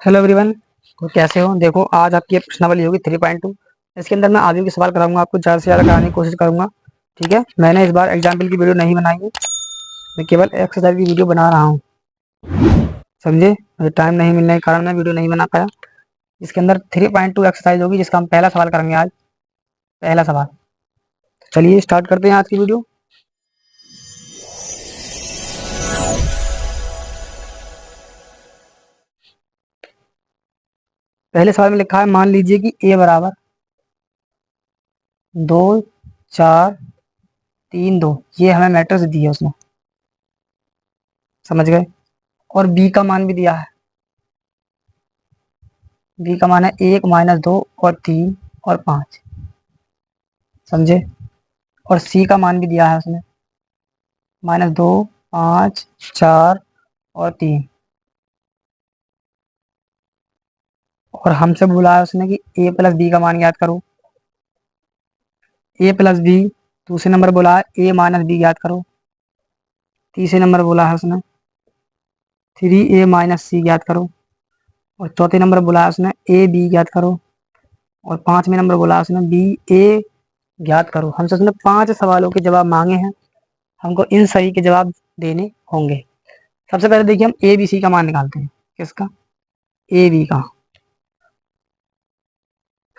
Hello everyone. तो कैसे हो? देखो, आज आपकी प्रश्नावली होगी 3.2। इसके अंदर मैं आगे के सवाल कराऊंगा, आपको ज़्यादा से ज़्यादा कराने की कोशिश करूंगा। ठीक है, मैंने इस बार एग्जाम्पल की वीडियो नहीं बनाई है, मैं केवल एक्सरसाइज की वीडियो बना रहा हूँ। समझे? मुझे टाइम नहीं मिलने के कारण मैं वीडियो नहीं बना पाया। इसके अंदर 3.2 एक्सरसाइज होगी, जिसका हम पहला सवाल करेंगे आज। पहला सवाल। तो चलिए स्टार्ट करते हैं आज की वीडियो। पहले सवाल में लिखा है, मान लीजिए कि ए बराबर 2 4 3 2, ये हमें मैट्रिक्स दी है उसने। समझ गए? और बी का मान भी दिया है। बी का मान है 1 -2 और 3 और 5। समझे? और सी का मान भी दिया है उसने, -2 5 4 और 3। और हमसे बोला है उसने कि ए प्लस बी का मान याद करो। ए प्लस बी। दूसरे नंबर बोला है ए माइनस बी याद करो। तीसरे नंबर बोला है उसने 3a - सी याद करो। और चौथे नंबर बोला है उसने ए बी याद करो। और पांचवें नंबर बोला है उसने बी ए याद करो। हमसे उसने 5 सवालों के जवाब मांगे हैं, हमको इन सही के जवाब देने होंगे। सबसे पहले देखिए, हम ए बी सी का मान निकालते हैं। किसका? ए बी का।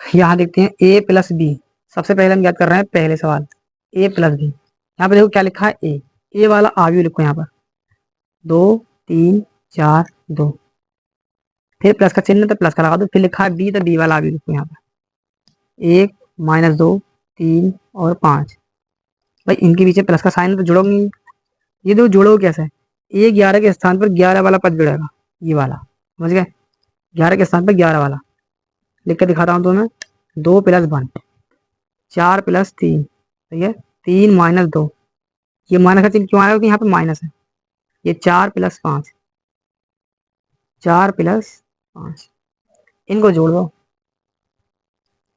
यहाँ देखते हैं ए प्लस बी। सबसे पहले हम याद कर रहे हैं पहले सवाल, ए प्लस बी। यहाँ पे देखो क्या लिखा है, ए वाला आगे लिखो यहाँ पर, 2 3 4 2। फिर प्लस का चिन्ह तो प्लस का लगा दो। फिर लिखा है बी, तो बी वाला आगे लिखो यहाँ पर, 1 -2 3 और 5। भाई इनके पीछे प्लस का साइन तो जुड़ोगे नहीं। ये दो जोड़ो कैसे? ए 11 के स्थान पर 11 वाला पद जुड़ेगा, ये वाला। समझ गए? 11 के स्थान पर 11 वाला लिख कर दिखाता हूँ तुम्हें। 2 + 1, 4 + 3। ठीक है, 3 - 2। ये माइनस का चिन्ह क्यों आया? क्योंकि यहाँ पे माइनस है। ये 4 + 5, 4 + 5। इनको जोड़ दो।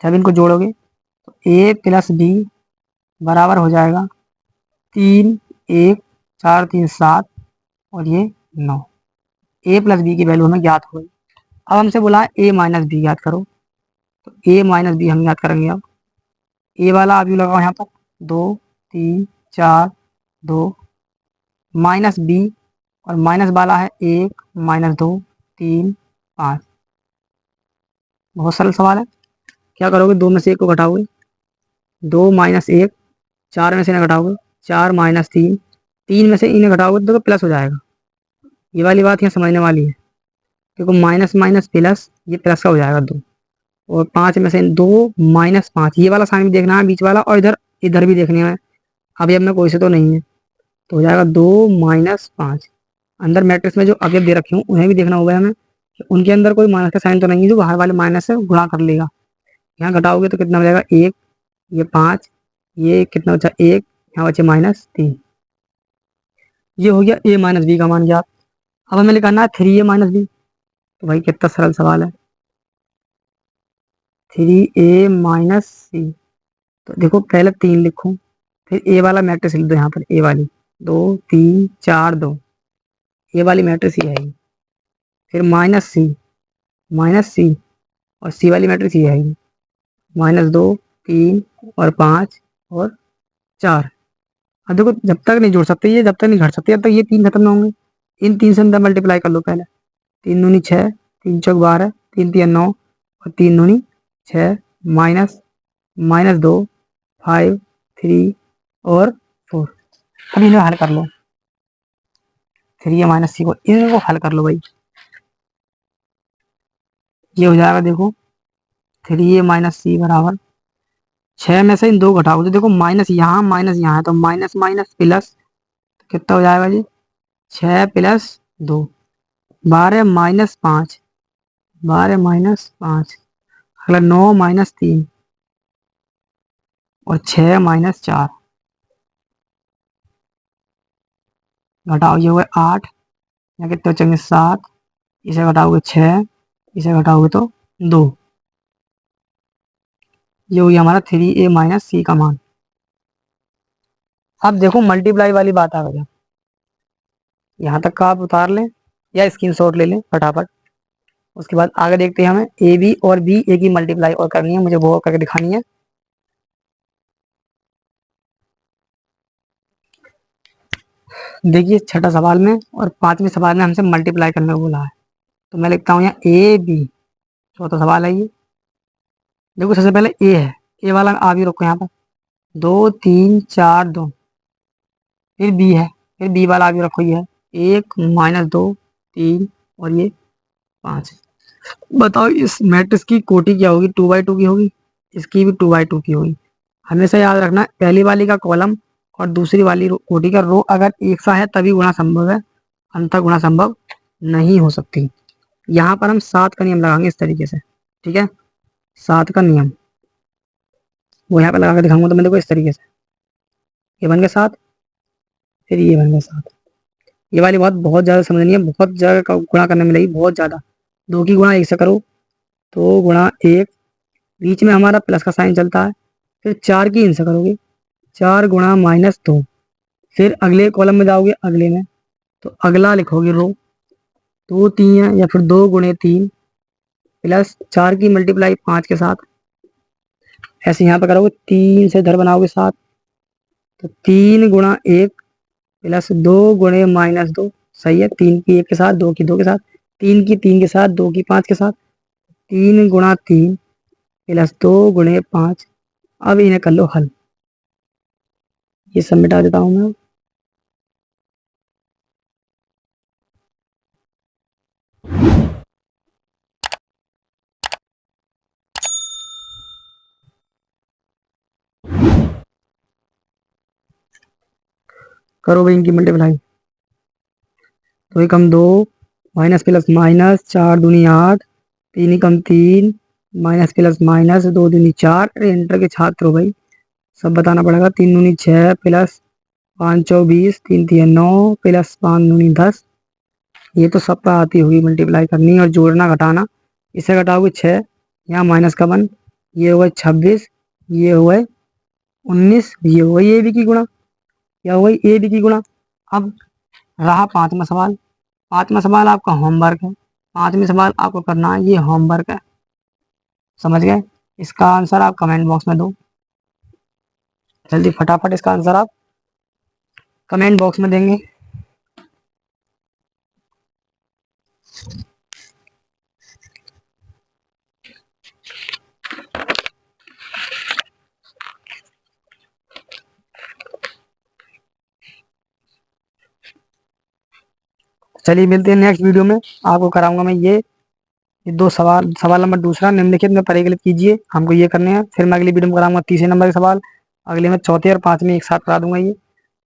जब इनको जोड़ोगे तो ए प्लस बी बराबर हो जाएगा 3 1 4 3 7 और ये 9। ए प्लस बी की वैल्यू हमें ज्ञात हो गई। अब हमसे बोला है ए माइनस बी याद करो। तो ए माइनस बी हम याद करेंगे। अब ए वाला अभी लगाओ यहाँ पर, 2 3 4 2 माइनस बी। और माइनस वाला है 1 -2 3 5। बहुत सरल सवाल है। क्या करोगे? 2 में से 1 को घटाओगे, 2 - 1, 4 में से इन्हें घटाओगे, 4 - 3, 3 में से इन्हें घटाओगे तो प्लस हो जाएगा। ये वाली बात यहाँ समझने वाली है। देखो, माइनस माइनस प्लस, ये प्लस का हो जाएगा 2। और 5 में से 2 - 5, ये वाला साइन भी देखना है बीच वाला, और इधर इधर भी देखने में। अभी अब में कोई से तो नहीं है, तो हो जाएगा 2 - 5। अंदर मैट्रिक्स में जो अवयव दे रखे हूँ उन्हें भी देखना होगा हमें कि उनके अंदर कोई माइनस का साइन तो नहीं है, जो बाहर वाले माइनस से गुणा कर लेगा। यहाँ घटाओगे तो कितना हो जाएगा? 1, ये 5, ये कितना बचा? 1, यहाँ बचे -3। ये हो गया ए माइनस बी का मान ज्ञात। अब हमें निकालना है 3a - बी। तो भाई कितना सरल सवाल है, 3a - सी। तो देखो, पहले 3 लिखो, फिर ए वाला मैट्रिक्स लिख दो यहाँ पर, ए वाली 2 3 4 2। ए वाली मैट्रिक्स ये है। फिर माइनस सी और सी वाली मैट्रिक्स ये है, -2 3 और 5 और 4। अब देखो, जब तक नहीं जोड़ सकते ये, जब तक नहीं घट सकते, जब तक ये 3 खत्म ना होंगे। इन 3 से अंदर मल्टीप्लाई कर लो पहले। 3 दूनी 6, 3 चौक 12, 3 तिया 9 और 3 दूनी 6, माइनस -2 5 3 और 4। अब इन्हें हल कर लो, 3a - सी को, इनको हल कर लो भाई। ये हो जाएगा, देखो 3a - सी बराबर 6 में से इन 2 घटाओ तो देखो, माइनस यहाँ है, तो माइनस माइनस प्लस। कितना हो जाएगा जी? 6 + 2, 12 - 5, 12 - 5। अगला 9 - 3 और 6 - 4। घटाओ, ये हुए 8। यहाँ कितने बचेंगे? 7। इसे घटाओगे 6, इसे घटाओगे तो 2। ये हुई हमारा 3a - सी का मान। अब देखो, मल्टीप्लाई वाली बात आ गई। यहाँ तक का आप उतार लें या स्क्रीनशॉट ले लें फटाफट। उसके बाद आगे देखते हैं, हमें ए बी और बी ए की मल्टीप्लाई और करनी है, मुझे वो और करके दिखानी है। देखिए छठा सवाल में और पांचवें सवाल में हमसे मल्टीप्लाई करने को बोला है, तो मैं लिखता हूँ यहाँ ए बी। चौथा सवाल है ये। देखो सबसे पहले ए है, ए वाला आ भी रखो यहाँ पर, 2 3 4 2। फिर बी है, फिर बी वाला आ भी रखो, ये है 1 - 2 3 और ये 5। बताओ इस मैट्रिक्स की कोटि क्या होगी, 2 बाई 2 की होगी, इसकी भी 2 बाई 2 की होगी। हमेशा याद रखना पहली वाली का कॉलम और दूसरी वाली कोटि का रो अगर एक सा है तभी गुणा संभव है, अन्यथा गुणा संभव नहीं हो सकती। यहाँ पर हम 7 का नियम लगाएंगे इस तरीके से, ठीक है। 7 का नियम वो यहाँ पे लगा के दिखाऊंगा, तो मैं देखो इस तरीके से, ये बन गया 7, फिर ये बन गया 7। ये वाली बात बहुत ज्यादा समझनी है, बहुत जगह गुणा करने में लगी, बहुत ज्यादा। 2 की गुणा 1 से करो तो गुणा 1, बीच में हमारा प्लस का साइन चलता है। फिर 4 की इनसे करोगे, 4 गुणा -2। फिर अगले कॉलम में जाओगे, अगले में तो अगला लिखोगे रो, 2 3 है या फिर 2 × 3 प्लस 4 की मल्टीप्लाई 5 के साथ। ऐसे यहाँ पे करोगे, 3 से इधर बनाओगे 7, तो 3 × 1 प्लस 2 × -2। सही है, 3 की 1 के साथ, 2 की 2 के साथ, 3 की 3 के साथ, 2 की 5 के साथ, 3 × 3 प्लस 2 × 5। अब इन्हें कर लो हल, ये सब मिटा देता हूँ मैं। करो भाई इनकी मल्टीप्लाई, तो 1 × 2 माइनस प्लस माइनस 4 दूनी 8, 3 × 3 माइनस प्लस माइनस 2 दूनी 4। अरे इंटर के छात्र हो भाई, सब बताना पड़ेगा। 3 दूनी 6 प्लस 5 × 4 = 20, 3 × 3 = 9 प्लस 5 दूनी 10। ये तो सबका आती होगी मल्टीप्लाई करनी और जोड़ना घटाना। इसे घटाओगे 6, यहाँ माइनस का 1, ये हुआ 26, ये हुआ 19, ये हुआ ए बी की गुणा, क्या हुआ ए बी की गुणा। अब रहा पांचवा सवाल। पांचवा सवाल आपका होमवर्क है, पांचवें सवाल आपको करना है, ये होमवर्क है, समझ गए। इसका आंसर आप कमेंट बॉक्स में दो, जल्दी फटाफट इसका आंसर आप कमेंट बॉक्स में देंगे। चलिए मिलते हैं नेक्स्ट वीडियो में, आपको कराऊंगा मैं ये 2 सवाल। सवाल नंबर दूसरा, निम्नलिखित में परिकलित कीजिए, हमको ये करने हैं। फिर मैं अगली वीडियो में कराऊंगा तीसरे नंबर के सवाल, अगले में चौथे और पांचवें एक साथ करा दूंगा ये।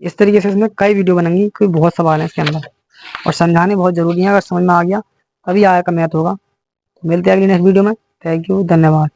इस तरीके से इसमें कई वीडियो बनेंगी, क्योंकि बहुत सवाल है इसके अंदर और समझाने बहुत जरूरी है। अगर समझ में आ गया तभी आया का मैथ होगा। मिलते हैं अगली नेक्स्ट वीडियो में। थैंक यू, धन्यवाद।